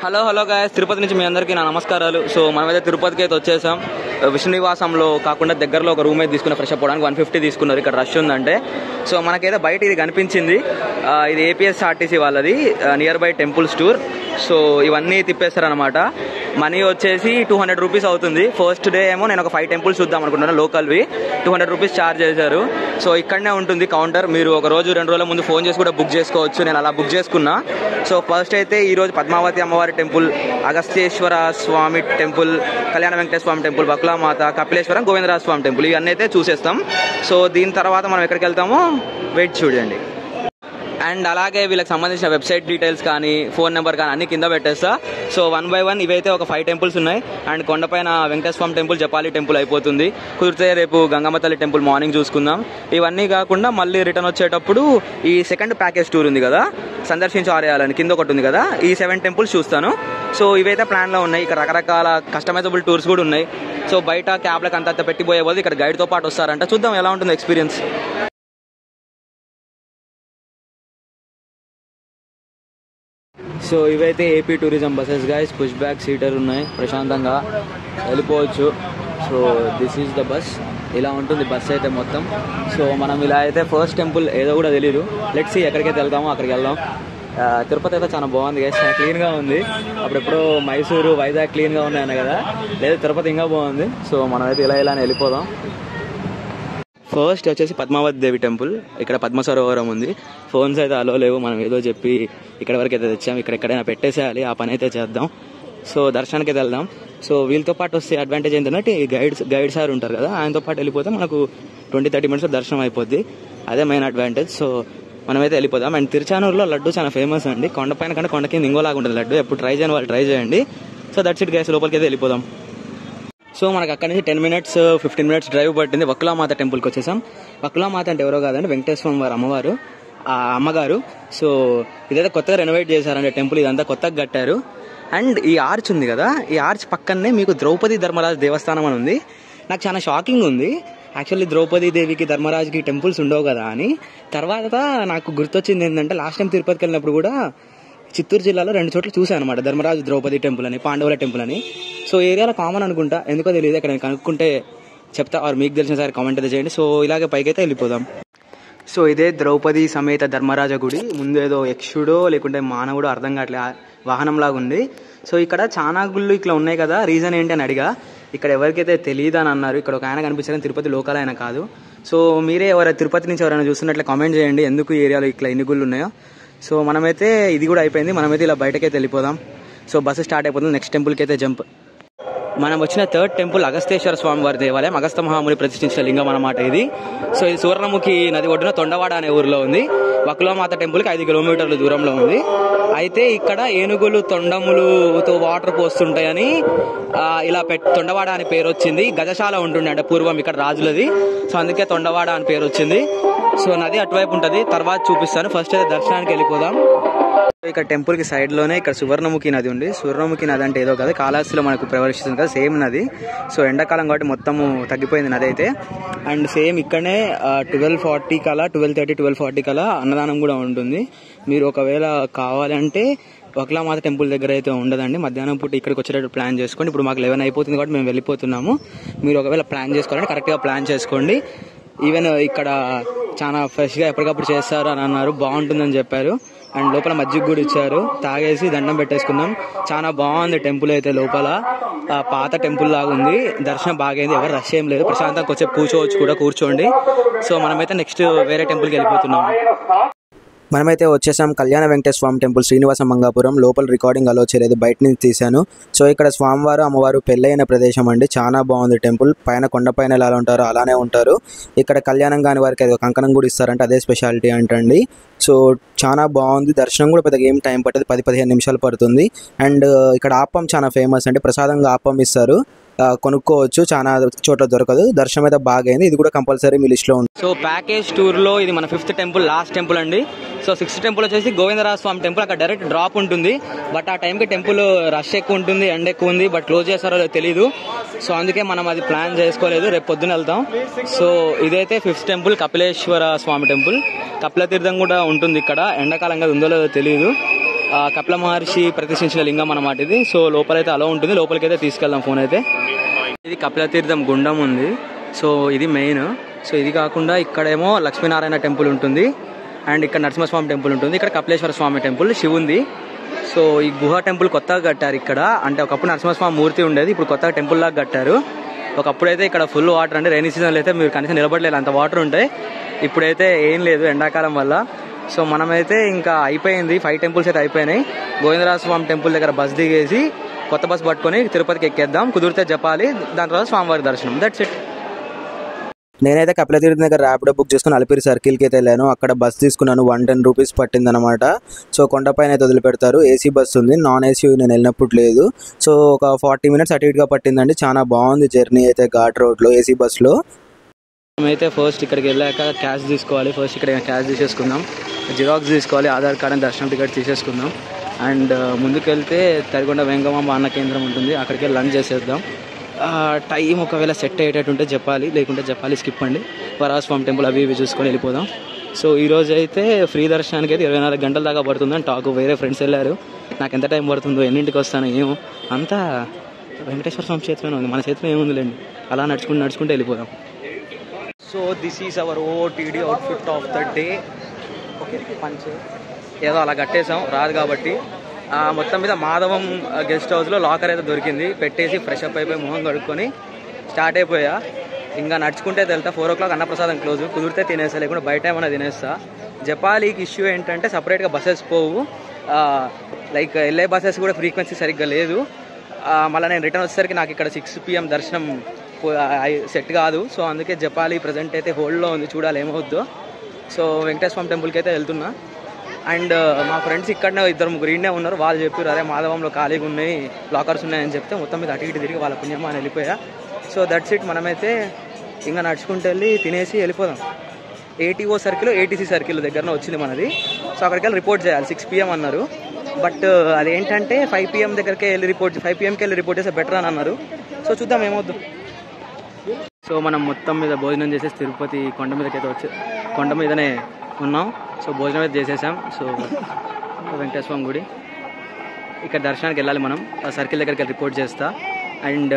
Hello guys, Tirupati నుంచి మీ అందరికీ నా నమస్కారాలు. సో మనమైతే తిరుపతికి అయితే వచ్చేసాం. విష్ణు నివాసంలో కాకుండా దగ్గరలో ఒక రూమ్ అయితే తీసుకున్న ఫ్రెష్ అప్ అవడానికి 150 తీసుకున్నారు. ఇక్కడ రష్ ఉందంటే సో మనకైతే బయట ఇది కనిపించింది. ఇది ఏపీఎస్ఆర్టీసీ వాళ్ళది, near by temples tour. So ఇవన్నీ తిప్పేస్తారనమాట. మనీ వచ్చేసి 200 రూపీస్ అవుతుంది. ఫస్ట్ డే ఏమో నేను ఒక 5 టెంపుల్స్ చూద్దాం అనుకుంటున్నాను, లోకల్వి. 200 రూపీస్ ఛార్జ్ చేశారు. సో ఇక్కడనే ఉంటుంది కౌంటర్. మీరు ఒక రోజు 2 రోజుల ముందు ఫోన్ చేసి కూడా బుక్ చేసుకోవచ్చు. నేను అలా బుక్ చేసుకున్నా. సో ఫస్ట్ అయితే ఈరోజు పద్మావతి అమ్మవారి టెంపుల్, అగస్తేశ్వర స్వామి టెంపుల్, కళ్యాణ వెంకటేశ్వర స్వామి టెంపుల్, బకులామాత, కపిలేశ్వరం, గోవిందరాజ స్వామి టెంపుల్, ఇవన్నీ అయితే చూసేస్తాం. సో దీని తర్వాత మనం ఎక్కడికి వెళ్తామో వెయిట్ చూడండి. అండ్ అలాగే వీళ్ళకి సంబంధించిన వెబ్సైట్ డీటెయిల్స్ కానీ ఫోన్ నెంబర్ కానీ అన్ని కింద పెట్టేస్తా. సో 1 by 1 ఇవైతే ఒక 5 టెంపుల్స్ ఉన్నాయి. అండ్ కొండపైన వెంకటేశ్వర స్వామి టెంపుల్, జపాలి టెంపుల్ అయిపోతుంది. కుదిరితే రేపు గంగమ్మ తల్లి టెంపుల్ మార్నింగ్ చూసుకుందాం. ఇవన్నీ కాకుండా మళ్ళీ రిటర్న్ వచ్చేటప్పుడు ఈ సెకండ్ ప్యాకేజ్ టూర్ ఉంది కదా, సందర్శించు ఆలయాలని కింద ఒకటి ఉంది కదా, ఈ 7 టెంపుల్స్ చూస్తాను. సో ఇవైతే ప్లాన్లో ఉన్నాయి. ఇక్కడ రకరకాల కస్టమైజబుల్ టూర్స్ కూడా ఉన్నాయి. సో బయట క్యాబ్లకు అంత పెట్టిపోయే వాళ్ళు ఇక్కడ గైడ్తో పాటు వస్తారంట. చూద్దాం ఎలా ఉంటుంది ఎక్స్పీరియన్స్. సో ఇవైతే AP tourism buses guys, push back seater ఉన్నాయి, ప్రశాంతంగా వెళ్ళిపోవచ్చు. So this is the bus. ఇలా ఉంటుంది బస్ అయితే మొత్తం. సో మనం ఇలా అయితే ఫస్ట్ టెంపుల్ ఏదో కూడా తెలీదు. లెట్స్ సీ ఎక్కడికైతే వెళ్తామో అక్కడికి వెళ్దాం. తిరుపతి అయితే చాలా బాగుంది గైస్, చాలా క్లీన్గా ఉంది. అప్పుడెప్పుడు మైసూరు, వైజాగ్ క్లీన్గా ఉన్నాయన్న కదా, లేదు తిరుపతి ఇంకా బాగుంది. సో మనమైతే ఇలానే వెళ్ళిపోదాం. ఫస్ట్ వచ్చేసి పద్మావతి దేవి టెంపుల్. ఇక్కడ పద్మ సరోవరం ఉంది. ఫోన్స్ అయితే అలో లేవు. మనం ఏదో చెప్పి ఇక్కడ వరకు అయితే తెచ్చాం. ఎక్కడైనా పెట్టేసేయాలి, ఆ పని అయితే చేద్దాం. సో దర్శనానికి అయితే వెళ్దాం. సో వీళ్ళతో పాటు వస్తే అడ్వాంటేజ్ ఏంటంటే గైడ్ సార్ ఉంటారు కదా, ఆయనతో పాటు వెళ్ళిపోతే మనకు 20-30 మినిట్స్ దర్శనం అయిపోద్ది. అదే మెయిన్ అడ్వాంటేజ్. సో మనమైతే వెళ్ళిపోదాం. అండ్ తిరుచానూరులో లడ్డు చాలా ఫేమస్ అండి. కొండపైన కంటే కొండ కింద ఇంకోలాగా ఉంటుంది లడ్డు. ఎప్పుడు ట్రై చేయని వాళ్ళు ట్రై చేయండి. సో దట్స్ ఇట్ గైస్, లోపలికి అయితే వెళ్ళిపోదాం. సో మనకు అక్కడి నుంచి 10 minutes 15 minutes డ్రైవ్ పట్టింది. బకులామాత టెంపుల్కి వచ్చేసాం. బకులామాత అంటే ఎవరో కాదండి, వెంకటేశ్వర వారి అమ్మవారు, ఆ అమ్మగారు. సో ఇదైతే కొత్తగా రెనోవేట్ చేశారంటే టెంపుల్, ఇదంతా కొత్తగా కట్టారు. అండ్ ఈ ఆర్చ్ ఉంది కదా, ఈ ఆర్చ్ పక్కనే మీకు ద్రౌపది ధర్మరాజు దేవస్థానం అని ఉంది. నాకు చాలా షాకింగ్ ఉంది. యాక్చువల్లీ ద్రౌపది దేవికి, ధర్మరాజుకి టెంపుల్స్ ఉండవు కదా అని. తర్వాత నాకు గుర్తొచ్చింది ఏంటంటే, లాస్ట్ టైం తిరుపతికి వెళ్ళినప్పుడు కూడా చిత్తూరు జిల్లాలో 2 చోట్ల చూసాను అనమాట, ధర్మరాజు ద్రౌపది టెంపుల్ అని, పాండవుల టెంపుల్ అని. సో ఏరియాలో కామన్ అనుకుంటా, ఎందుకో తెలియదు. ఇక్కడ నేను కనుక్కుంటే చెప్తా, ఆర్ మీకు తెలిసిన సార్ కామెంట్ అయితే చేయండి. సో ఇలాగే పైకైతే వెళ్ళిపోదాం. సో ఇదే ద్రౌపది సమేత ధర్మరాజ గుడి. ముందు ఏదో యక్షుడో లేకుంటే మానవుడో అర్థం కావట్లే, వాహనంలాగా ఉంది. సో ఇక్కడ చాలా గుళ్ళు ఇట్లా ఉన్నాయి కదా, రీజన్ ఏంటి అని అడిగా. ఇక్కడ ఎవరికైతే తెలియదు అని అన్నారు. ఇక్కడ ఒక ఆయన కనిపిస్తారు, తిరుపతి లోకల్ ఆయన కాదు. సో మీరే ఎవరైనా తిరుపతి నుంచి ఎవరైనా చూస్తున్నట్లే కామెంట్ చేయండి, ఎందుకు ఈ ఏరియాలో ఇట్లా ఎన్ని గుళ్ళు ఉన్నాయో. సో మనమైతే ఇది కూడా అయిపోయింది, మనమైతే ఇలా బయటకైతే వెళ్ళిపోదాం. సో బస్సు స్టార్ట్ అయిపోతుంది. నెక్స్ట్ టెంపుల్కి అయితే జంప్. మనం వచ్చిన 3rd టెంపుల్ అగస్తేశ్వర స్వామి వారి దేవాలయం. అగస్త మహాముని ప్రతిష్ఠించిన లింగం అన్నమాట ఇది. సో ఇది సువర్ణముఖి నది ఒడ్డున తొండవాడ అనే ఊరిలో ఉంది. బకులామాత టెంపుల్కి 5 కిలోమీటర్ల దూరంలో ఉంది. అయితే ఇక్కడ ఏనుగులు తొండములతో వాటర్ పోస్తుంటాయని ఇలా తొండవాడ అని పేరు వచ్చింది. గజశాల ఉంటుండే అంటే పూర్వం ఇక్కడ రాజులది. సో అందుకే తొండవాడ అని పేరు వచ్చింది. సో నది అటువైపు ఉంటుంది, తర్వాత చూపిస్తాను. ఫస్ట్ అయితే దర్శనానికి వెళ్ళిపోదాం. ఇక్కడ టెంపుల్ కి సైడ్ లోనే ఇక్కడ సువర్ణముఖి నది ఉంది. సువర్ణముఖి నది అంటే ఏదో కదా, కాళహస్తిలో మనకు ప్రవేశిస్తుంది కదా, సేమ్ నది. సో ఎండాకాలం కాబట్టి మొత్తము తగ్గిపోయింది నది అయితే. అండ్ సేమ్ ఇక్కడనే 12:40 కలా 12:30 12:40 కలా అన్నదానం కూడా ఉంటుంది. మీరు ఒకవేళ కావాలంటే బకులామాత టెంపుల్ దగ్గర అయితే ఉండదండి. మధ్యాహ్నం పూట ఇక్కడికి వచ్చేటట్టు ప్లాన్ చేసుకోండి. ఇప్పుడు మాకు 11 అయిపోతుంది కాబట్టి మేము వెళ్ళిపోతున్నాము. మీరు ఒకవేళ ప్లాన్ చేసుకోవాలంటే కరెక్ట్గా ప్లాన్ చేసుకోండి. ఈవెన్ ఇక్కడ చాలా ఫ్రెష్గా ఎప్పటికప్పుడు చేస్తారు అని అన్నారు, బాగుంటుందని చెప్పారు. అండ్ లోపల మజ్జిగ కూడా ఇచ్చారు, తాగేసి దండం పెట్టేసుకున్నాం. చాలా బాగుంది టెంపుల్ అయితే. లోపల పాత టెంపుల్ లాగా ఉంది. దర్శనం బాగైంది, ఎవరు రష్ ఏం లేదు, ప్రశాంతంగా వచ్చే కూర్చోవచ్చు కూడా, కూర్చోండి. సో మనమైతే నెక్స్ట్ వేరే టెంపుల్కి వెళ్ళిపోతున్నాం. మనమైతే వచ్చేసాం కళ్యాణ వెంకటేశ్వర స్వామి టెంపుల్, శ్రీనివాస మంగాపురం. లోపల రికార్డింగ్ అలో చేయలేదు, బయట నుంచి తీశాను. సో ఇక్కడ స్వామివారు అమ్మవారు పెళ్ళైన ప్రదేశం అండి. చాలా బాగుంది టెంపుల్. పైన కొండపైన ఎలా ఉంటారో అలానే ఉంటారు. ఇక్కడ కళ్యాణం కాని వారికి అది కంకణం కూడా ఇస్తారంటే అదే స్పెషాలిటీ అంటండి. సో చాలా బాగుంది. దర్శనం కూడా పెద్దగా ఏం టైం పట్టదు, 10-15 నిమిషాలు పడుతుంది. అండ్ ఇక్కడ ఆపం చాలా ఫేమస్ అండి, ప్రసాదంగా ఆపం ఇస్తారు, కొనుక్కోవచ్చు, చాలా చోట్ల దొరకదు. దర్శనం అయితే బాగైంది. ఇది కూడా కంపల్సరీ మీ లిస్ట్లో ఉంది. సో ప్యాకేజ్ టూర్లో ఇది మన 5th టెంపుల్, లాస్ట్ టెంపుల్ అండి. సో 6th టెంపుల్ వచ్చేసి గోవిందరాజ స్వామి టెంపుల్. అక్కడ డైరెక్ట్ డ్రాప్ ఉంటుంది, బట్ ఆ టైంకి టెంపుల్ రష్ ఎక్కువ ఉంటుంది, ఎండ ఎక్కువ ఉంది, బట్ క్లోజ్ చేస్తారో తెలీదు. సో అందుకే మనం అది ప్లాన్ చేసుకోలేదు, రేపు పొద్దున వెళ్తాం. సో ఇదైతే 5th టెంపుల్, కపిలేశ్వర స్వామి టెంపుల్. కపిల తీర్థం కూడా ఉంటుంది ఇక్కడ, ఎండాకాలంగా ఉందో లేదో తెలియదు. కపిల మహర్షి ప్రతిష్ఠించిన లింగం అన్నమాట ఇది. సో లోపలైతే అలా ఉంటుంది, లోపలికైతే తీసుకెళ్దాం ఫోన్ అయితే. ఇది కపిల తీర్థం గుండం ఉంది. సో ఇది మెయిన్. సో ఇది కాకుండా ఇక్కడేమో లక్ష్మీనారాయణ టెంపుల్ ఉంటుంది, అండ్ ఇక్కడ నరసింహస్వామి టెంపుల్ ఉంటుంది, ఇక్కడ కపిలేశ్వర స్వామి టెంపుల్ శివుంది. సో ఈ గుహ టెంపుల్ కొత్తగా కట్టారు ఇక్కడ. అంటే ఒకప్పుడు నరసింహస్వామి మూర్తి ఉండేది, ఇప్పుడు కొత్తగా టెంపుల్ లాగా కట్టారు. ఒకప్పుడైతే ఇక్కడ ఫుల్ వాటర్, అంటే రైనీ సీజన్లో అయితే మీరు కనీసం నిలబడలేదు, అంత వాటర్ ఉంటాయి. ఇప్పుడైతే ఏం లేదు ఎండాకాలం వల్ల. సో మనమైతే ఇంకా అయిపోయింది, 5 టెంపుల్స్ అయితే అయిపోయినాయి. గోవిందరాజ స్వామి టెంపుల్ దగ్గర బస్ దిగేసి కొత్త బస్ పట్టుకొని తిరుపతికి ఎక్కేద్దాం, కుదిరితే జపాలి, దాని తర్వాత స్వామివారి దర్శనం. That's it. నేనైతే కపిలతీర్థం దగ్గర ర్యాపిడో బుక్ చేసుకుని అలిపిరి సర్కిల్కి అయితే వెళ్ళాను. అక్కడ బస్ తీసుకున్నాను, 110 రూపీస్ పట్టింది అనమాట. సో కొండపైన అయితే వదిలిపెడతారు. ఏసీ బస్ ఉంది, నాన్ ఏసీ నేను వెళ్ళినప్పుడు లేదు. సో ఒక 40 మినిట్స్ అటు ఇటుగా పట్టిందండి. చాలా బాగుంది జర్నీ అయితే ఘాట్ రోడ్లో ఏసీ బస్లో. మేమైతే ఫస్ట్ ఇక్కడికి వెళ్ళాక క్యాష్ తీసుకోవాలి. ఫస్ట్ ఇక్కడ క్యాష్ తీసేసుకుందాం, జిరాక్స్ తీసుకోవాలి, ఆధార్ కార్డ్ అండ్ దర్శనం టికెట్ తీసేసుకుందాం. అండ్ ముందుకు వెళ్తే తరిగొండ వెంగమాంబ అన్న కేంద్రం ఉంటుంది, అక్కడికి వెళ్ళి లంచ్ చేసేద్దాం. టైం ఒకవేళ సెట్ అయ్యేటట్టు ఉంటే చెప్పాలి, లేకుంటే చెప్పాలి స్కిప్ అండి. వరాహస్వామి టెంపుల్ అవి ఇవి చూసుకొని వెళ్ళిపోదాం. సో ఈరోజు అయితే ఫ్రీ దర్శనానికి అయితే 24 గంటల దాకా పడుతుందని టాక్. వేరే ఫ్రెండ్స్ వెళ్ళారు, నాకు ఎంత టైం పడుతుందో, ఎన్నింటికి వస్తాను ఏమో, అంతా వెంకటేశ్వర స్వామి చేతిలోనే ఉంది, మన చేతిలో ఏముందిలేండి. అలా నడుచుకుంటూ వెళ్ళిపోదాం. So this is our OTD outfit of the day. Okay, punch ఏదో అలా కట్టేసాం, రాదు కాబట్టి. మొత్తం మీద మాధవం గెస్ట్ హౌస్లో లాకర్ అయితే దొరికింది, పెట్టేసి ఫ్రెష్ అప్ అయిపోయి మొహం కడుక్కొని స్టార్ట్ అయిపోయా. ఇంకా నడుచుకుంటే వెళ్తా. 4 o'clock అన్నప్రసాదం క్లోజ్, కుదిరితే తినేస్తా, లేకుండా బయట ఏమైనా తినేస్తా. జపాలీకి ఇష్యూ ఏంటంటే సపరేట్గా బస్సెస్ పోవు, లైక్ వెళ్ళే బస్సెస్ కూడా ఫ్రీక్వెన్సీ సరిగ్గా లేదు. మళ్ళీ నేను రిటర్న్ వచ్చేసరికి నాకు ఇక్కడ 6 PM దర్శనం సెట్ కాదు. సో అందుకే జపాలి ప్రజెంట్ అయితే హోల్డ్లో ఉంది, చూడాలి ఏమవుద్దో. సో వెంకటేశ్వర స్వామి టెంపుల్కి అయితే వెళ్తున్నా. అండ్ మా ఫ్రెండ్స్ ఇక్కడనే 2-3 ఈడనే ఉన్నారు, వాళ్ళు చెప్పారు అదే మాధవంలో ఖాళీగా ఉన్నాయి, లాకర్స్ ఉన్నాయని చెప్తే మొత్తం మీద అటు ఇటు తిరిగి వాళ్ళ పుణ్యమా అని వెళ్ళిపోయా. So that's it. మనమైతే ఇంకా నడుచుకుంటూ వెళ్ళి తినేసి వెళ్ళిపోదాం. ATO సర్కిల్, ATC సర్కిల్ దగ్గరనే వచ్చింది మనది. సో అక్కడికి వెళ్ళి రిపోర్ట్ చేయాలి, 6 PM అన్నారు. బట్ అదేంటంటే 5 PM దగ్గరికి వెళ్ళి 5 PMకి వెళ్ళి రిపోర్ట్ చేస్తే బెటర్ అని అన్నారు. సో చూద్దాం ఏమవుద్దు. సో మనం మొత్తం మీద భోజనం చేసేసి తిరుపతి కొండ మీదనే ఉన్నాం. సో భోజనం అయితే చేసేసాం. సో వెంకటేశ్వర స్వామి గుడి ఇక్కడ దర్శనానికి వెళ్ళాలి మనం, ఆ సర్కిల్ దగ్గరికి రిపోర్ట్ చేస్తా. అండ్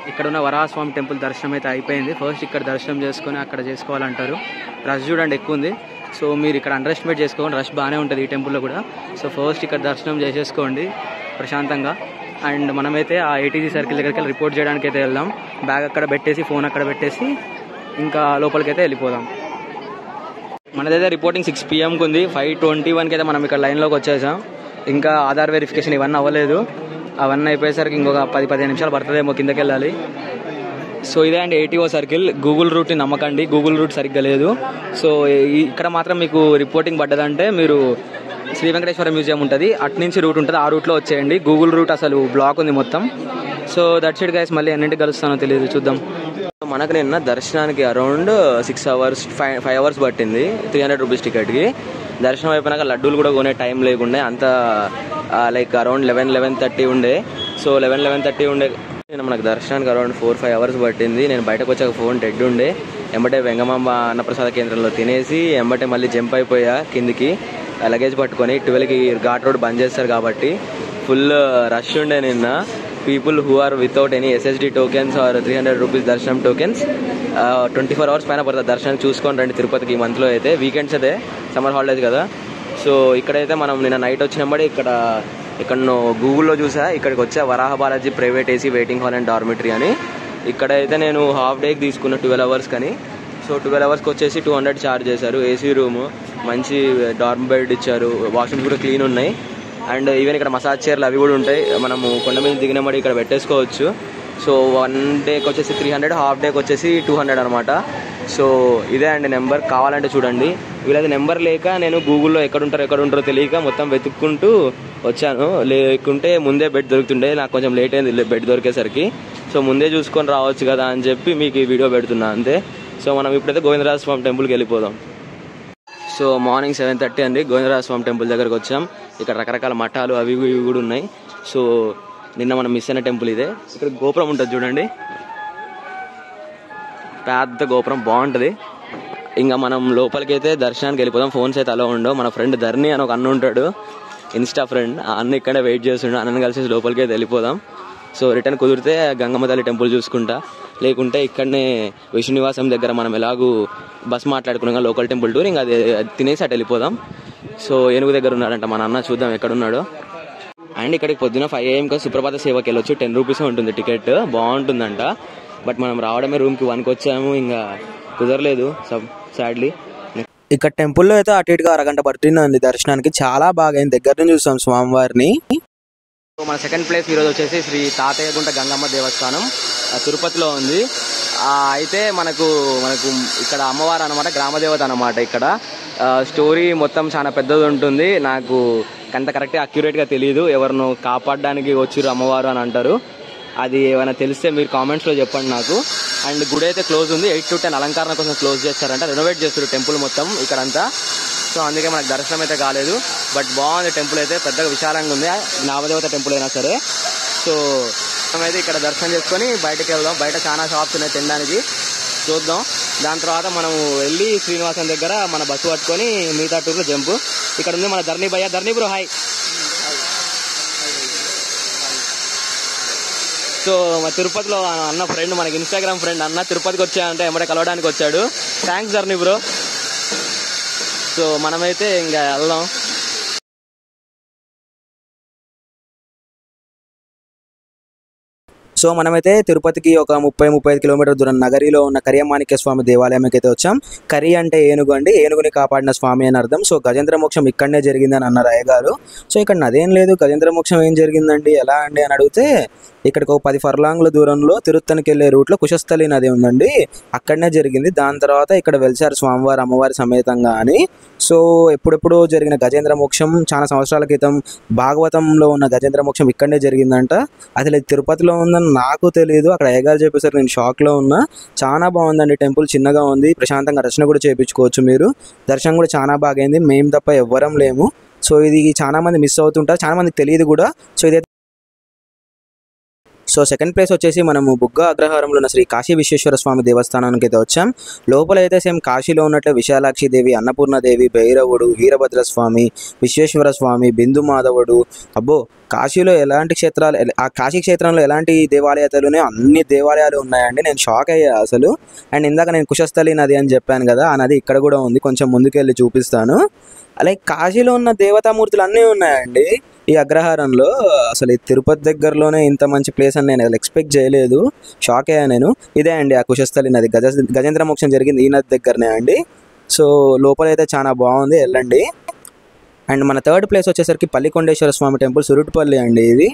ఇక్కడ ఉన్న వరాహస్వామి టెంపుల్ దర్శనం అయితే అయిపోయింది. ఫస్ట్ ఇక్కడ దర్శనం చేసుకొని అక్కడ చేసుకోవాలంటారు. రష్ చూడండి ఎక్కువ ఉంది. సో మీరు ఇక్కడ అండర్ ఎస్టిమేట్ చేసుకోండి, రష్ బాగానే ఉంటుంది ఈ టెంపుల్లో కూడా. సో ఫస్ట్ ఇక్కడ దర్శనం చేసేసుకోండి ప్రశాంతంగా. అండ్ మనమైతే ఆ ATC సర్కిల్ దగ్గరికి వెళ్ళి రిపోర్ట్ చేయడానికి అయితే వెళ్దాం. బ్యాగ్ అక్కడ పెట్టేసి, ఫోన్ అక్కడ పెట్టేసి ఇంకా లోపలికైతే వెళ్ళిపోదాం. మనదైతే రిపోర్టింగ్ 6 PMకి ఉంది. 5:21కి అయితే మనం ఇక్కడ లైన్లోకి వచ్చేసాం. ఇంకా ఆధార్ వెరిఫికేషన్ ఇవన్నీ అవ్వలేదు, అవన్నీ అయిపోయేసరికి ఇంకొక 10-15 నిమిషాలు పడుతుందేమో కిందకి వెళ్ళాలి. సో ఇదే అండి ATO సర్కిల్. గూగుల్ రూట్ని నమ్మకండి, గూగుల్ రూట్ సరిగ్గా లేదు. సో ఇక్కడ మాత్రం మీకు రిపోర్టింగ్ పడ్డదంటే మీరు శ్రీ వెంకటేశ్వర మ్యూజియం ఉంటుంది, అటు నుంచి రూట్ ఉంటుంది, ఆ రూట్లో వచ్చేయండి. గూగుల్ రూట్ అసలు బ్లాక్ ఉంది మొత్తం. So that's it guys. మళ్ళీ ఎన్నింటికి కలుస్తానో తెలియదు, చూద్దాం. మనకు నిన్న దర్శనానికి అరౌండ్ 6 hours 5 hours పట్టింది 300 రూపీస్ టికెట్కి. దర్శనం అయిపోయినాక లడ్డూలు కూడా కొనే టైం లేకుండే, అంత లైక్ అరౌండ్ 11-11:30 ఉండే. సో 11-11:30 ఉండే. నేను మనకు దర్శనానికి అరౌండ్ 4-5 hours పట్టింది. నేను బయటకు వచ్చాక ఫోన్ డెడ్ ఉండే. ఎంబటే వెంగమాంబ అన్నప్రసాద కేంద్రంలో తినేసి ఎంబటే మళ్ళీ జంప్ అయిపోయా కిందికి లగేజ్ పట్టుకొని. 12కి ఘాట్ రోడ్ బంద్ చేస్తారు కాబట్టి ఫుల్ రష్ ఉండే నిన్న. People who are without any SSD tokens or 300 rupees దర్శనం టోకెన్స్ 24 hours పైన పడుతుంది దర్శనానికి. చూసుకొని రండి తిరుపతికి. ఈ మంత్లో అయితే వీకెండ్స్ అయితే, సమ్మర్ హాలిడేస్ కదా. సో ఇక్కడైతే మనం నిన్న నైట్ వచ్చినప్పుడు ఇక్కడ గూగుల్లో చూసా, ఇక్కడికి వచ్చా Varaha Balaji private AC waiting hall and dormitory అని. ఇక్కడైతే నేను హాఫ్ డేకి తీసుకున్న 12 hours కానీ. సో 12 hours వచ్చేసి 200 ఛార్జ్ చేశారు. AC రూమ్, మంచి డార్మ్ బెడ్ ఇచ్చారు, వాష్రూమ్స్ కూడా క్లీన్ ఉన్నాయి. అండ్ ఈవెన్ ఇక్కడ మసాజ్ చైర్లు అవి కూడా ఉంటాయి, మనము కొండ మీద దిగినప్పుడు ఇక్కడ పెట్టేసుకోవచ్చు. సో 1 డేకి వచ్చేసి 300, హాఫ్ డేకి వచ్చేసి 200 అనమాట. సో ఇదే అండి నెంబర్, కావాలంటే చూడండి. వీళ్ళది నెంబర్ లేక నేను గూగుల్లో ఎక్కడుంటారో తెలియక మొత్తం వెతుక్కుంటూ వచ్చాను. లేకుంటే ముందే బెడ్ దొరుకుతుండే, నాకు కొంచెం లేట్ అయింది బెడ్ దొరికేసరికి. సో ముందే చూసుకొని రావచ్చు కదా అని చెప్పి మీకు ఈ వీడియో పెడుతున్నా అంతే. సో మనం ఇప్పుడైతే గోవిందరాజ స్వామి టెంపుల్కి వెళ్ళిపోదాం. సో మార్నింగ్ 7:30 అండి, గోవిందరాజ స్వామి టెంపుల్ దగ్గరకు వచ్చాం. ఇక్కడ రకరకాల మఠాలు అవి ఇవి కూడా ఉన్నాయి. సో నిన్న మనం మిస్ అయిన టెంపుల్ ఇదే. ఇక్కడ గోపురం ఉంటుంది చూడండి, పెద్ద గోపురం, బాగుంటుంది. ఇంకా మనం లోపలికి అయితే దర్శనానికి వెళ్ళిపోదాం. ఫోన్స్ అయితే అలా ఉండవు. మన ఫ్రెండ్ ధర్ని అని ఒక అన్న ఉంటాడు, ఇన్స్టా ఫ్రెండ్. అన్న ఇక్కడే వెయిట్ చేస్తుండే, అన్నను కలిసి లోపలికి అయితే వెళ్ళిపోదాం. సో రిటర్న్ కుదిరితే గంగమ్మ తల్లి టెంపుల్ చూసుకుంటా, లేకుంటే ఇక్కడనే విష్ణునివాసం దగ్గర మనం ఎలాగూ బస్ మాట్లాడుకున్నాం లోకల్ టెంపుల్ టూర్, ఇంకా అది తినేసి అటు వెళ్ళిపోదాం. సో ఏనుగు దగ్గర ఉన్నాడంట మన అన్న, చూద్దాం ఎక్కడున్నాడో. అండ్ ఇక్కడికి పొద్దున 5 AM సుప్రభాత సేవకి వెళ్ళొచ్చు. 10 రూపీస్ ఉంటుంది టికెట్, బాగుంటుందంట. బట్ మనం రావడమే రూమ్కి 1కి వచ్చాము, ఇంకా కుదరలేదు సాడ్లీ. ఇక్కడ టెంపుల్లో అయితే అటు ఇటుగా అరగంట పడుతుంది దర్శనానికి. చాలా బాగా అయింది, దగ్గర నుంచి చూస్తాం స్వామివారిని. మన సెకండ్ ప్లేస్ ఈరోజు వచ్చేసి శ్రీ తాతయ్యగుంట గంగమ్మ దేవస్థానం తిరుపతిలో ఉంది. అయితే మనకు ఇక్కడ అమ్మవారు అనమాట, గ్రామదేవత అనమాట. ఇక్కడ స్టోరీ మొత్తం చాలా పెద్దది ఉంటుంది. నాకు అంత కరెక్ట్గా అక్యురేట్గా తెలియదు. ఎవరినో కాపాడడానికి వచ్చిర్రు అమ్మవారు అని అంటారు. అది ఏమైనా తెలిస్తే మీరు కామెంట్స్లో చెప్పండి నాకు. అండ్ గుడి అయితే క్లోజ్ ఉంది, 8 to 10 అలంకరణ కోసం క్లోజ్ చేస్తారంట. రెనోవేట్ చేస్తారు టెంపుల్ మొత్తం ఇక్కడంతా. సో అందుకే మనకు దర్శనం అయితే కాలేదు. బట్ బాగుంది టెంపుల్ అయితే, పెద్దగా విశాలంగా ఉంది. గ్రామదేవత టెంపుల్ అయినా సరే. సో మనమైతే ఇక్కడ దర్శనం చేసుకొని బయటకు వెళ్దాం. బయట చాలా షాప్స్ ఉన్నాయి తినడానికి, చూద్దాం. దాని తర్వాత మనం వెళ్ళి శ్రీనివాసం దగ్గర మన బస్సు పట్టుకొని మిగతా టూర్లో జంపు. ఇక్కడ ఉంది మన ధర్ని భయ్య. ధర్ని బ్రో హాయ్. సో మా తిరుపతిలో అన్న ఫ్రెండ్, మనకి ఇన్స్టాగ్రామ్ ఫ్రెండ్ అన్న, తిరుపతికి వచ్చాయంటే ఎమ్మడే కలవడానికి వచ్చాడు. Thanks ధర్ని bro. సో మనమైతే ఇంకా వెళ్దాం. సో మనమైతే తిరుపతికి ఒక 30-35 కిలోమీటర్ దూరం నగరిలో ఉన్న కరియమాణిక్య స్వామి దేవాలయంకి అయితే వచ్చాం. కరి అంటే ఏనుగు అండి, ఏనుగుని కాపాడిన స్వామి అని అర్థం. సో గజేంద్ర మోక్షం ఇక్కడనే జరిగిందని అన్నారు అయ్యగారు. సో ఇక్కడ అదేం లేదు, గజేంద్ర మోక్షం ఏం జరిగిందండి ఎలా అండి అని అడిగితే, ఇక్కడికి ఒక 10 ఫర్లాంగ్ల దూరంలో తిరుత్తనికి వెళ్ళే రూట్లో కుశస్థలి నది ఉందండి, అక్కడనే జరిగింది. దాని తర్వాత ఇక్కడ వెలిసారు స్వామివారు అమ్మవారి సమేతంగా అని. సో ఎప్పుడెప్పుడో జరిగిన గజేంద్ర మోక్షం చాలా సంవత్సరాల క్రితం భాగవతంలో ఉన్న గజేంద్ర మోక్షం ఇక్కడనే జరిగిందంట. అసలు ఇది తిరుపతిలో ఉందని నాకు తెలియదు, అక్కడ అయ్యగారు చెప్పేసరికి నేను షాక్లో ఉన్నా. చాలా బాగుందండి టెంపుల్, చిన్నగా ఉంది, ప్రశాంతంగా దర్శనం కూడా చేయించుకోవచ్చు మీరు. దర్శనం కూడా చాలా బాగైంది, మేము తప్ప ఎవ్వరం లేము. సో ఇది చాలా మంది మిస్ అవుతుంటారు, చాలా మందికి తెలియదు కూడా. సో ఇదే. సో సెకండ్ ప్లేస్ వచ్చేసి మనము బుగ్గ అగ్రహారంలో ఉన్న శ్రీ కాశీ విశ్వేశ్వర స్వామి దేవస్థానానికి అయితే వచ్చాం. లోపల అయితే సేమ్ కాశీలో ఉన్నట్లే విశాలాక్షిదేవి, అన్నపూర్ణదేవి, భైరవుడు, వీరభద్రస్వామి, విశ్వేశ్వర స్వామి, బిందు మాధవుడు. అబ్బో, కాశీలో ఎలాంటి క్షేత్రాలు, ఆ కాశీ క్షేత్రంలో ఎలాంటి దేవాలయాలునే అన్ని దేవాలయాలు ఉన్నాయండి. నేను షాక్ అయ్యా అసలు. అండ్ ఇందాక నేను కుశస్థలి నది అని చెప్పాను కదా, ఆ నది ఇక్కడ కూడా ఉంది, కొంచెం ముందుకెళ్ళి చూపిస్తాను. అలాగే కాశీలో ఉన్న దేవతామూర్తులు అన్నీ ఉన్నాయండి ఈ అగ్రహారంలో. అసలు ఈ తిరుపతి దగ్గరలోనే ఇంత మంచి ప్లేస్ అని నేను ఎక్స్పెక్ట్ చేయలేదు, షాక్ అయ్యా నేను. ఇదే అండి ఆ కుశస్థలి నది, గజేంద్ర మోక్షం జరిగింది ఈ నది దగ్గరనే అండి. సో లోపలైతే చాలా బాగుంది, వెళ్ళండి. అండ్ మన థర్డ్ ప్లేస్ వచ్చేసరికి పల్లికొండేశ్వర స్వామి టెంపుల్, సురుట్టుపల్లి అండి ఇది.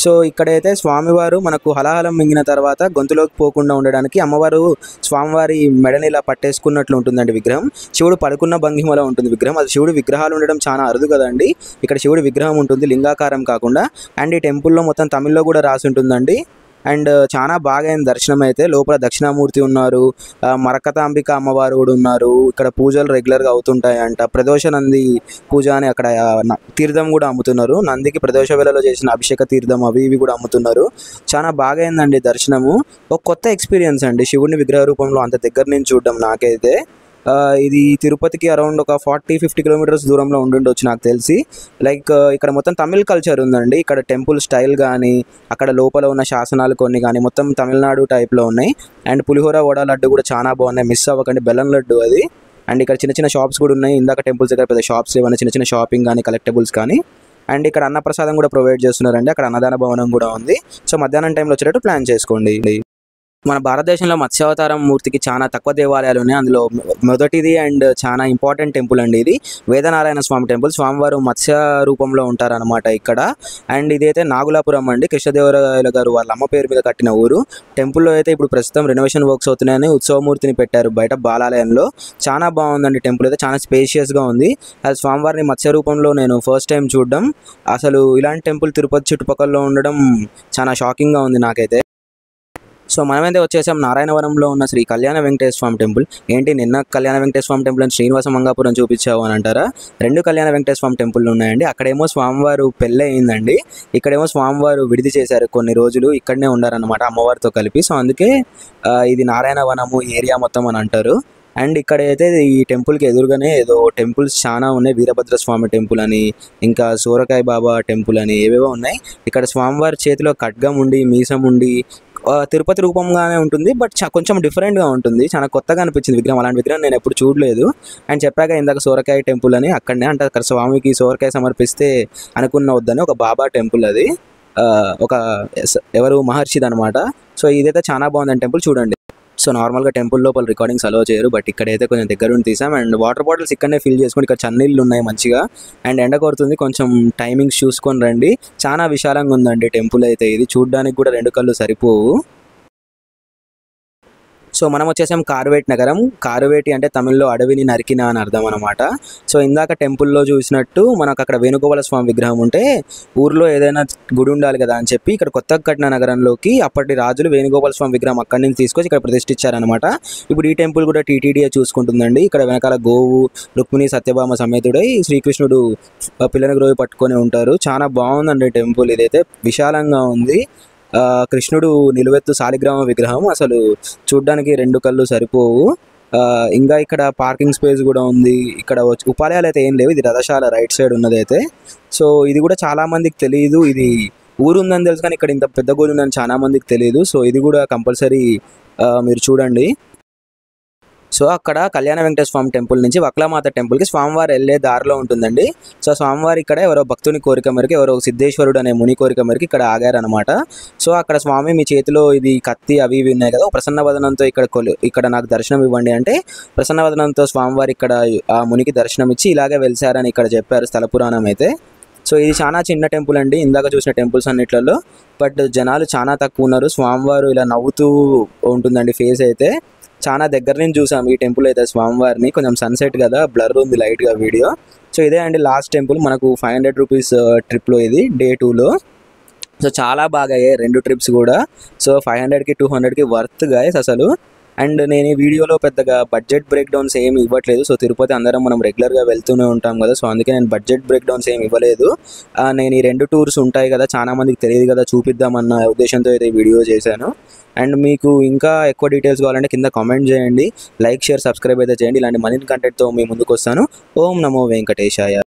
సో ఇక్కడైతే స్వామివారు మనకు హలాహలం మింగిన తర్వాత గొంతులోకి పోకుండా ఉండడానికి అమ్మవారు స్వామివారి మెడని ఇలా పట్టేసుకున్నట్లు ఉంటుందండి విగ్రహం. శివుడు పడుకున్న భంగిమలో ఉంటుంది విగ్రహం. అది శివుడు విగ్రహాలు ఉండడం చాలా అరుదు కదండి. ఇక్కడ శివుడి విగ్రహం ఉంటుంది, లింగాకారం కాకుండా. అండ్ ఈ టెంపుల్లో మొత్తం తమిళ్లో కూడా రాసి ఉంటుందండి. అండ్ చాలా బాగా అయింది దర్శనం అయితే. లోపల దక్షిణామూర్తి ఉన్నారు, మరకతాంబిక అమ్మవారు కూడా ఉన్నారు. ఇక్కడ పూజలు రెగ్యులర్గా అవుతుంటాయంట. ప్రదోష నంది పూజ అని అక్కడ తీర్థం కూడా అమ్ముతున్నారు. నందికి ప్రదోష వేళలో చేసిన అభిషేక తీర్థం అవి ఇవి కూడా అమ్ముతున్నారు. చాలా బాగా అయిందండి దర్శనము. ఒక కొత్త ఎక్స్పీరియన్స్ అండి శివుడిని విగ్రహ రూపంలో అంత దగ్గర నుంచి చూడడం నాకైతే. ఇది తిరుపతికి అరౌండ్ ఒక 40-50 కిలోమీటర్స్ దూరంలో ఉండుండొచ్చు నాకు తెలిసి. లైక్ ఇక్కడ మొత్తం తమిళ్ కల్చర్ ఉందండి. ఇక్కడ టెంపుల్ స్టైల్ కానీ, అక్కడ లోపల ఉన్న శాసనాలు కొన్ని కానీ మొత్తం తమిళనాడు టైప్లో ఉన్నాయి. అండ్ పులిహోర వడ లడ్డు కూడా చాలా బాగున్నాయి, మిస్ అవ్వకండి, బెల్లం లడ్డు అది. అండ్ ఇక్కడ చిన్న చిన్న షాప్స్ కూడా ఉన్నాయి. ఇందాక టెంపుల్స్ దగ్గర పెద్ద షాప్స్ ఏమైనా చిన్న చిన్న షాపింగ్ కానీ, కలెక్టబుల్స్ కానీ. అండ్ ఇక్కడ అన్నప్రసాదం కూడా ప్రొవైడ్ చేస్తున్నారండి. అక్కడ అన్నదాన భవనం కూడా ఉంది. సో మధ్యాహ్నం టైంలో వచ్చేటట్టు ప్లాన్ చేసుకోండి. మన భారతదేశంలో మత్స్యావతారం మూర్తికి చాలా తక్కువ దేవాలయాలు ఉన్నాయి. అందులో మొదటిది అండ్ చాలా ఇంపార్టెంట్ టెంపుల్ అండి ఇది, వేదనారాయణ స్వామి టెంపుల్. స్వామివారు మత్స్య రూపంలో ఉంటారనమాట ఇక్కడ. అండ్ ఇదైతే నాగులాపురం అండి, కృష్ణదేవరాయల గారు వాళ్ళ అమ్మ పేరు మీద కట్టిన ఊరు. టెంపుల్లో అయితే ఇప్పుడు ప్రస్తుతం రెనోవేషన్ వర్క్స్ అవుతున్నాయని ఉత్సవమూర్తిని పెట్టారు బయట బాలాలయంలో. చాలా బాగుందండి టెంపుల్ అయితే, చాలా స్పేషియస్గా ఉంది. అది స్వామివారిని మత్స్య రూపంలో నేను ఫస్ట్ టైం చూడడం. అసలు ఇలాంటి టెంపుల్ తిరుపతి చుట్టుపక్కల ఉండడం చాలా షాకింగ్గా ఉంది నాకైతే. సో మనమైతే వచ్చేసాం నారాయణవరంలో ఉన్న శ్రీ కళ్యాణ వెంకటేశ్వర స్వామి టెంపుల్. ఏంటి నిన్న కళ్యాణ వెంకటేశ్వర స్వామి టెంపుల్ అని శ్రీనివాస మంగాపురం చూపించావు అని అంటారా? 2 కళ్యాణ వెంకటేశ్వర స్వామి టెంపుల్ ఉన్నాయండి. అక్కడేమో స్వామివారు పెళ్ళి అయిందండి, ఇక్కడేమో స్వామివారు విడిది చేశారు, కొన్ని రోజులు ఇక్కడనే ఉండారనమాట అమ్మవారితో కలిపి. సో అందుకే ఇది నారాయణవనము ఏరియా మొత్తం అని అంటారు. అండ్ ఇక్కడైతే ఈ టెంపుల్కి ఎదురుగానే ఏదో టెంపుల్స్ చాలా ఉన్నాయి, వీరభద్ర స్వామి టెంపుల్ అని, ఇంకా సోరకాయ బాబా టెంపుల్ అని ఏవేవో ఉన్నాయి. ఇక్కడ స్వామివారి చేతిలో ఖడ్గం ఉండి మీసం ఉండి తిరుపతి రూపంగానే ఉంటుంది, బట్ కొంచెం డిఫరెంట్గా ఉంటుంది, చాలా కొత్తగా అనిపించింది విగ్రహం. అలాంటి విగ్రహం నేను ఎప్పుడు చూడలేదు. అండ్ చెప్పాక ఇందాక సోరకాయ టెంపుల్ అని అక్కడనే అంటే అక్కడ స్వామికి సోరకాయ సమర్పిస్తే అనుకున్న వద్దని ఒక బాబా టెంపుల్ అది, ఒక ఎవరు మహర్షిది అనమాట. సో ఇదైతే చాలా బాగుందని టెంపుల్ చూడండి. సో నార్మల్గా టెంపుల్ లోపల రికార్డింగ్స్ అలో చేయరు, బట్ ఇక్కడైతే కొంచెం దగ్గర ఉండి తీసాం. అండ్ వాటర్ బాటిల్స్ ఇక్కడనే ఫిల్ చేసుకొని ఇక్కడ చన్నీళ్ళు ఉన్నాయి మంచిగా. అండ్ ఎండ కొడుతుంది, కొంచెం టైమింగ్స్ చూసుకొని రండి. చాలా విశాలంగా ఉందండి టెంపుల్ అయితే, ఇది చూడడానికి కూడా 2 కళ్ళు సరిపోవు. సో మనం వచ్చేసాం కారువేటి నగరం. కారువేటి అంటే తమిళ్లో అడవిని నరికిన అని అర్థం అనమాట. సో ఇందాక టెంపుల్లో చూసినట్టు మనకు అక్కడ వేణుగోపాల స్వామి విగ్రహం ఉంటే ఊర్లో ఏదైనా గుడి ఉండాలి కదా అని చెప్పి ఇక్కడ కొత్తగా కట్టిన నగరంలోకి అప్పటి రాజులు వేణుగోపాల స్వామి విగ్రహం అక్కడి నుంచి తీసుకొచ్చి ఇక్కడ ప్రతిష్ఠించారనమాట. ఇప్పుడు ఈ టెంపుల్ కూడా టీటీడీఏ చూసుకుంటుందండి. ఇక్కడ వెనకాల గోవు రుక్మిణి సత్యభామ సమేతుడై శ్రీకృష్ణుడు పిల్లని గ్రోవి పట్టుకొని ఉంటారు. చాలా బాగుందండి టెంపుల్, ఇదైతే విశాలంగా ఉంది. కృష్ణుడు నిలువెత్తు శాలిగ్రామ విగ్రహం, అసలు చూడ్డానికి 2 కళ్ళు సరిపోవు. ఇంకా ఇక్కడ పార్కింగ్ స్పేస్ కూడా ఉంది. ఇక్కడ ఉపాలయాలు అయితే ఏం లేవు, ఇది రథశాల రైట్ సైడ్ ఉన్నదైతే. సో ఇది కూడా చాలా మందికి తెలియదు, ఇది ఊరు ఉందని తెలుసు కానీ ఇక్కడ ఇంత పెద్ద గుడి ఉందని చాలా మందికి తెలియదు. సో ఇది కూడా కంపల్సరీ మీరు చూడండి. సో అక్కడ కళ్యాణ వెంకటేశ్వర స్వామి టెంపుల్ నుంచి వక్లమాత టెంపుల్కి స్వామివారు వెళ్ళే దారిలో ఉంటుందండి. సో స్వామివారు ఇక్కడ ఎవరో భక్తుని కోరిక మేరకు, ఎవరో సిద్ధేశ్వరుడు అనే ముని కోరిక మేరకు ఇక్కడ ఆగారనమాట. సో అక్కడ స్వామి మీ చేతిలో ఇది కత్తి అవి ఇవి ఉన్నాయి కదా, ప్రసన్న వదనంతో ఇక్కడ నాకు దర్శనం ఇవ్వండి అంటే ప్రసన్న వదనంతో స్వామివారు ఇక్కడ ఆ మునికి దర్శనం ఇచ్చి ఇలాగే వెలిసారని ఇక్కడ చెప్పారు స్థల పురాణం అయితే. సో ఇది చాలా చిన్న టెంపుల్ అండి ఇందాక చూసిన టెంపుల్స్ అన్నిట్లలో, బట్ జనాలు చాలా తక్కువ ఉన్నారు. స్వామివారు ఇలా నవ్వుతూ ఉంటుందండి ఫేస్ అయితే. చాలా దగ్గర నుంచి చూసాం ఈ టెంపుల్ అయితే స్వామివారిని, కొంచెం సన్సెట్ కదా బ్లర్ ఉంది లైట్గా వీడియో. సో ఇదే అండి లాస్ట్ టెంపుల్ మనకు 500 రూపీస్ ట్రిప్లో, ఇది డే 2లో. సో చాలా బాగా అయ్యాయి 2 ట్రిప్స్ కూడా. సో 500కి 200కి వర్త్ గైస్ అసలు. అండ్ నేను ఈ వీడియోలో పెద్దగా బడ్జెట్ బ్రేక్ డౌన్స్ ఏమి ఇవ్వట్లేదు. సో తిరుపతి అందరం మనం రెగ్యులర్గా వెళ్తూనే ఉంటాం కదా, సో అందుకే నేను బడ్జెట్ బ్రేక్ డౌన్స్ ఏమి ఇవ్వలేదు. నేను ఈ 2 టూర్స్ ఉంటాయి కదా, చాలా మందికి తెలియదు కదా, చూపిద్దామన్న ఉద్దేశంతో అయితే ఈ వీడియో చేశాను. అండ్ మీకు ఇంకా ఎక్కువ డీటెయిల్స్ కావాలంటే కింద కామెంట్ చేయండి, లైక్ షేర్ సబ్స్క్రైబ్ అయితే చేయండి. ఇలాంటి మరిన్ని కంటెంట్తో మీ ముందుకు వస్తాను. ఓం నమో వెంకటేశాయ.